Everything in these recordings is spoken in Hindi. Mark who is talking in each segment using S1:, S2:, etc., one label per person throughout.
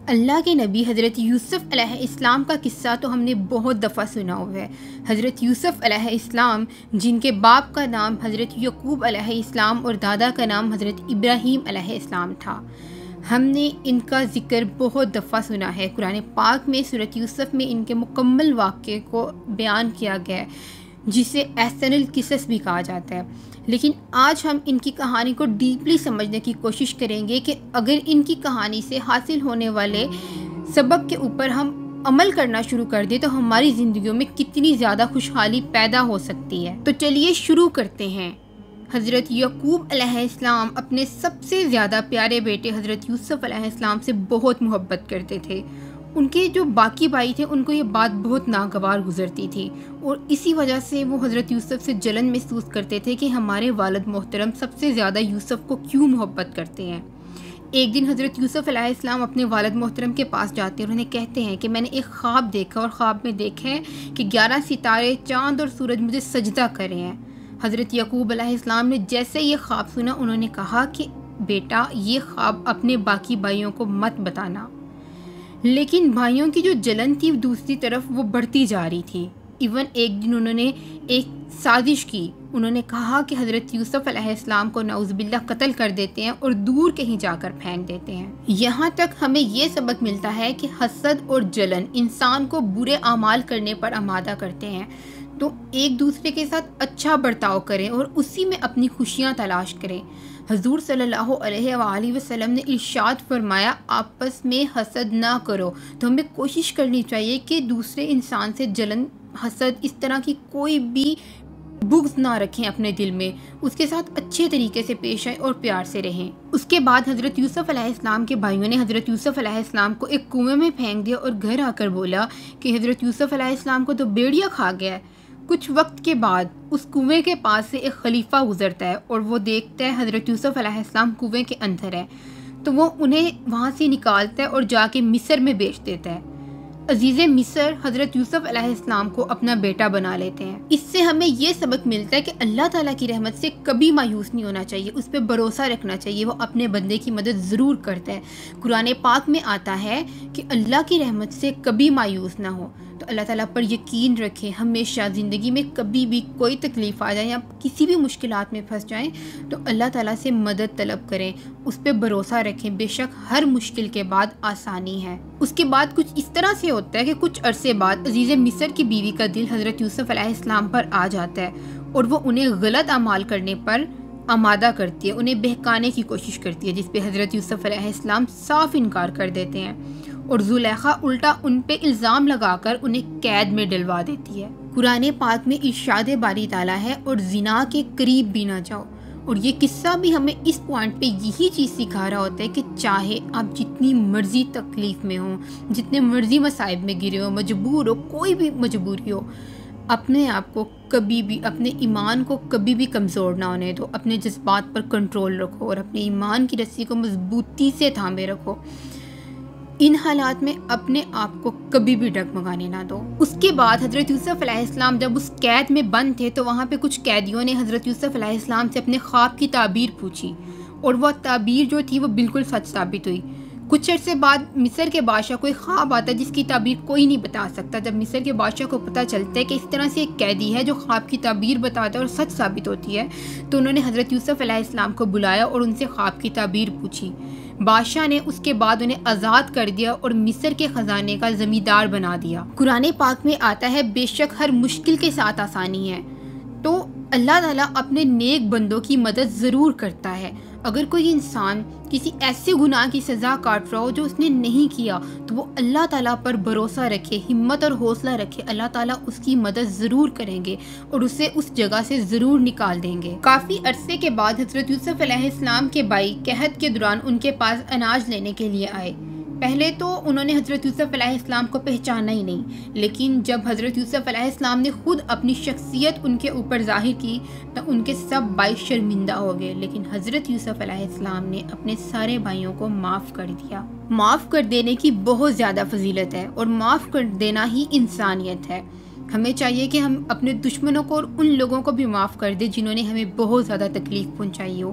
S1: अल्लाह के नबी हज़रत यूसुफ़ अलैहिस्सलाम का किस्सा तो हमने बहुत दफ़ा सुना हुआ है। हज़रत यूसुफ़ अलैहिस्सलाम जिनके बाप का नाम हज़रत यकूब अलैहिस्सलाम और दादा का नाम हज़रत इब्राहीम अलैहिस्सलाम था। हमने इनका ज़िक्र बहुत दफ़ा सुना है। कुरान पाक में सूरत यूसुफ़ में इनके मुकम्मल वाक़े को बयान किया गया है, जिसे अहसनुल क़िसस भी कहा जाता है। लेकिन आज हम इनकी कहानी को डीपली समझने की कोशिश करेंगे कि अगर इनकी कहानी से हासिल होने वाले सबक के ऊपर हम अमल करना शुरू कर दें तो हमारी ज़िंदगियों में कितनी ज़्यादा खुशहाली पैदा हो सकती है। तो चलिए शुरू करते हैं। हज़रत यकूब अलैहिस्सलाम अपने सबसे ज़्यादा प्यारे बेटे हज़रत यूसुफ़ अलैहिस्सलाम से बहुत मोहब्बत करते थे। उनके जो बाकी भाई थे उनको ये बात बहुत नागवार गुजरती थी और इसी वजह से वो हज़रत यूसुफ़ से जलन महसूस करते थे कि हमारे वालिद मोहतरम सबसे ज़्यादा यूसुफ़ को क्यों मोहब्बत करते हैं। एक दिन हज़रत यूसुफ़ अलैहिस्सलाम अपने वालिद मोहतरम के पास जाते हैं और उन्हें कहते हैं कि मैंने एक ख्वाब देखा और ख्वाब में देखे हैं कि 11 सितारे, चाँद और सूरज मुझे सजदा कर रहे हैं। हज़रत यकूब अलैहिस्सलाम ने जैसे ये ख्वाब सुना उन्होंने कहा कि बेटा ये ख्वाब अपने बाकी भाइयों को मत बताना। लेकिन भाइयों की जो जलन थी दूसरी तरफ वो बढ़ती जा रही थी। इवन एक दिन उन्होंने एक साजिश की। उन्होंने कहा कि हज़रत यूसुफ़ अलैहिस्सलाम को नाउज़ुबिल्लाह कत्ल कर देते हैं और दूर कहीं जाकर फेंक देते हैं। यहाँ तक हमें ये सबक मिलता है कि हसद और जलन इंसान को बुरे अमाल करने पर आमादा करते हैं। तो एक दूसरे के साथ अच्छा बर्ताव करें और उसी में अपनी खुशियाँ तलाश करें। हजूर सल्लल्लाहु अलैहि वसल्लम ने इरशाद फरमाया, आपस में हसद ना करो। तो हमें कोशिश करनी चाहिए कि दूसरे इंसान से जलन, हसद, इस तरह की कोई भी बुग़्ज़ ना रखें अपने दिल में। उसके साथ अच्छे तरीके से पेश आए और प्यार से रहें। उसके बाद हज़रत यूसुफ़ अलैहिस्सलाम के भाइयों ने हज़रत यूसुफ़ अलैहिस्सलाम को एक कुएं में फेंक दिया और घर आकर बोला कि हज़रत यूसुफ़ अलैहिस्सलाम को तो भेड़िया खा गया है। कुछ वक्त के बाद उस कुएं के पास से एक खलीफा गुजरता है और वो देखता है हज़रत यूसुफ़ अलैहिस्सलाम कुएं के अंदर है, तो वो उन्हें वहाँ से निकालता है और जाके मिस्र में बेच देता है। अजीज़े मिस्र हज़रत यूसुफ़ अलैहिस्सलाम को अपना बेटा बना लेते हैं। इससे हमें ये सबक मिलता है कि अल्लाह ताला की रहमत से कभी मायूस नहीं होना चाहिए, उस पर भरोसा रखना चाहिए। वो अपने बंदे की मदद ज़रूर करता है। कुरान पाक में आता है कि अल्लाह की रहमत से कभी मायूस ना हो। तो अल्लाह ताला पर यकीन रखें। हमेशा ज़िंदगी में कभी भी कोई तकलीफ़ आ जाए या किसी भी मुश्किलात में फंस जाएं तो अल्लाह ताला से मदद तलब करें, उस पर भरोसा रखें। बेशक हर मुश्किल के बाद आसानी है। उसके बाद कुछ इस तरह से होता है कि कुछ अरसे बाद अजीज़ मिस्र की बीवी का दिल हज़रत यूसुफ़ अलैहिस्सलाम पर आ जाता है और वो उन्हें गलत अमाल करने पर आमादा करती है, उन्हें बहकाने की कोशिश करती है, जिस पे हज़रत यूसुफ़ अलैहिस्सलाम साफ इनकार कर देते हैं और जुलेखा उल्टा उन पे इल्ज़ाम लगाकर उन्हें कैद में डलवा देती है। कुरान पाक में इरशाद बारी ताला है, और जिना के करीब भी ना जाओ। और ये किस्सा भी हमें इस पॉइंट पे यही चीज़ सिखा रहा होता है कि चाहे आप जितनी मर्ज़ी तकलीफ़ में हो, जितने मर्ज़ी मसाइब में गिरे हो, मजबूर हो, कोई भी मजबूरी हो, अपने आप को कभी भी, अपने ईमान को कभी भी कमज़ोर ना होने दो। अपने जज्बात पर कंट्रोल रखो और अपने ईमान की रस्सी को मजबूती से थामे रखो। इन हालात में अपने आप को कभी भी डगमगाने ना दो। उसके बाद हज़रत यूसुफ़ अलैहिस्सलाम जब उस कैद में बंद थे तो वहाँ पे कुछ कैदियों ने हज़रत यूसुफ़ अलैहिस्सलाम से अपने ख्वाब की ताबीर पूछी और वह ताबीर जो थी वो बिल्कुल सच साबित हुई। कुछ अर्से बाद मिस्र के बादशाह को एक ख्वाब आता है जिसकी ताबीर कोई नहीं बता सकता। जब मिस्र के बादशाह को पता चलता है कि इस तरह से एक कैदी है जो ख्वाब की ताबीर बताता है और सच साबित होती है, तो उन्होंने हज़रत यूसुफ़ अलैहिस्सलाम को बुलाया और उनसे ख्वाब की ताबीर पूछी। बादशाह ने उसके बाद उन्हें आज़ाद कर दिया और मिस्र के ख़जाने का ज़मींदार बना दिया। कुरान पाक में आता है, बेशक हर मुश्किल के साथ आसानी है। तो अल्लाह ताला अपने नेक बंदों की मदद ज़रूर करता है। अगर कोई इंसान किसी ऐसे गुनाह की सज़ा काट रहा हो जो उसने नहीं किया, तो वो अल्लाह ताला पर भरोसा रखे, हिम्मत और हौसला रखे। अल्लाह ताला उसकी मदद ज़रूर करेंगे और उसे उस जगह से ज़रूर निकाल देंगे। काफ़ी अरसे के बाद हज़रत यूसुफ़ अलैहिस्सलाम के भाई कहत के दौरान उनके पास अनाज लेने के लिए आए। पहले तो उन्होंने हज़रत यूसुफ़ अलैहिस्सलाम को पहचाना ही नहीं, लेकिन जब हज़रत यूसुफ़ अलैहिस्सलाम ने खुद अपनी शख्सियत उनके ऊपर ज़ाहिर की तो उनके सब भाई शर्मिंदा हो गए। लेकिन हज़रत यूसुफ़ अलैहिस्सलाम ने अपने सारे भाइयों को माफ़ कर दिया। माफ़ कर देने की बहुत ज़्यादा फजीलत है और माफ़ कर देना ही इंसानियत है। हमें चाहिए कि हम अपने दुश्मनों को और उन लोगों को भी माफ़ कर दें जिन्होंने हमें बहुत ज़्यादा तकलीफ़ पहुंचाई हो।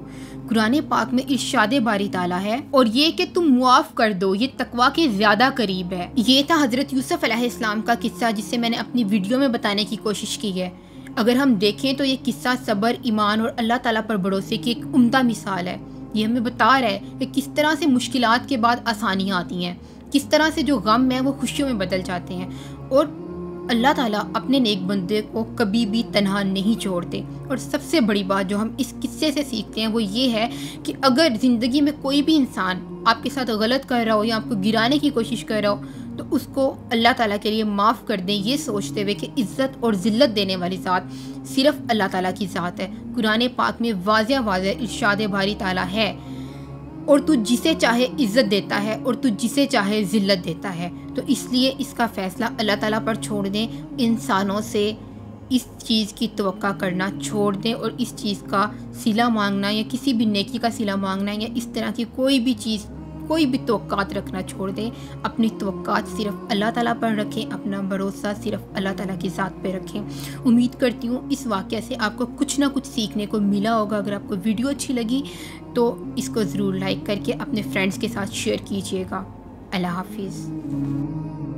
S1: कुरान पाक में इरशाद बारी ताला है, और ये कि तुम मुआफ़ कर दो ये तकवा के ज़्यादा करीब है। ये था हज़रत यूसुफ़ अलैहिस्सलाम का किस्सा, जिससे मैंने अपनी वीडियो में बताने की कोशिश की है। अगर हम देखें तो ये किस्सा सब्र, ईमान और अल्लाह ताला पर भरोसे की एक उम्दा मिसाल है। ये हमें बता रहा है कि किस तरह से मुश्किलात के बाद आसानियाँ आती हैं, किस तरह से जो गम है वो खुशियों में बदल जाते हैं, और अल्लाह ताला अपने नेक बंदे को कभी भी तन्हा नहीं छोड़ते। और सबसे बड़ी बात जो हम इस किस्से से सीखते हैं वो ये है कि अगर ज़िंदगी में कोई भी इंसान आपके साथ गलत कर रहा हो या आपको गिराने की कोशिश कर रहा हो, तो उसको अल्लाह ताला के लिए माफ़ कर दें, ये सोचते हुए कि इज़्ज़त और ज़िल्लत देने वाली ज़ात सिर्फ़ अल्लाह ताला की ज़ात है। कुरान पाक में वाज़े इरशाद बारी ताला है, और तू जिसे चाहे इज़्ज़त देता है और तू जिसे चाहे ज़िल्लत देता है। तो इसलिए इसका फ़ैसला अल्लाह ताला पर छोड़ दें। इंसानों से इस चीज़ की तवक्का करना छोड़ दें, और इस चीज़ का सिला मांगना या किसी भी नेकी का सिला मांगना या इस तरह की कोई भी चीज़, कोई भी तवक्कात रखना छोड़ दें। अपनी तवक्कात सिर्फ़ अल्लाह ताला पर रखें, अपना भरोसा सिर्फ़ अल्लाह ताला की ज़ात पे रखें। उम्मीद करती हूँ इस वाक़या से आपको कुछ ना कुछ सीखने को मिला होगा। अगर आपको वीडियो अच्छी लगी तो इसको ज़रूर लाइक करके अपने फ्रेंड्स के साथ शेयर कीजिएगा। अल्लाह हाफिज़।